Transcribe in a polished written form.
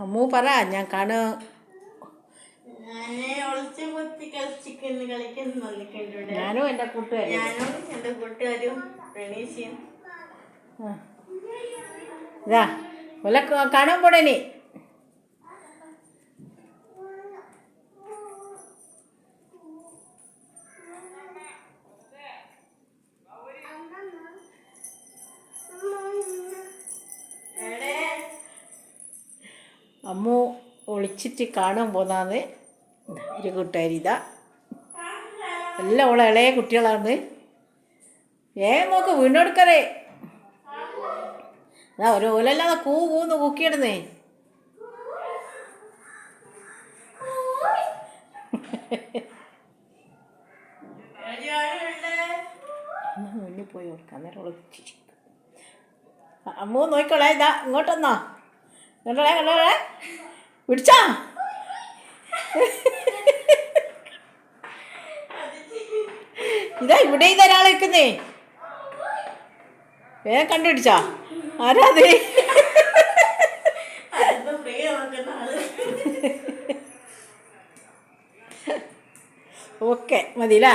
അമ്മു പറ ഞാൻ കാണുക. ഞാനും എൻ്റെ കൂട്ടുകാരും ഇതാ ഒല കാണാൻ പോടേനി. അമ്മു ഒളിച്ചിട്ട് കാണാൻ പോന്നാന്ന് ഒരു കൂട്ടുകാരി. ഇതാ എല്ലാം ഓളെ ഇളയ കുട്ടികളാണ്. നോക്ക് വീണ്ടെടുക്കറേ. അതാ ഒരു ഓലല്ലാതെ കൂന്ന് കൂക്കിയിടുന്നേ. മുന്നിൽ പോയി കൊടുക്കാം, അന്നേരം ഒളിച്ചിരിക്കും. അമ്മൂ നോക്കിക്കോളേ. ഇതാ ഇങ്ങോട്ടൊന്നോ കണ്ടോളേ കണ്ടോളേ പിടിച്ചാ. ഇതാ ഇവിടെ ഇതൊരാൾ നിൽക്കുന്നേ. വേഗം കണ്ടുപിടിച്ചാ ആരാത്? ഓക്കെ മതിയില്ലേ?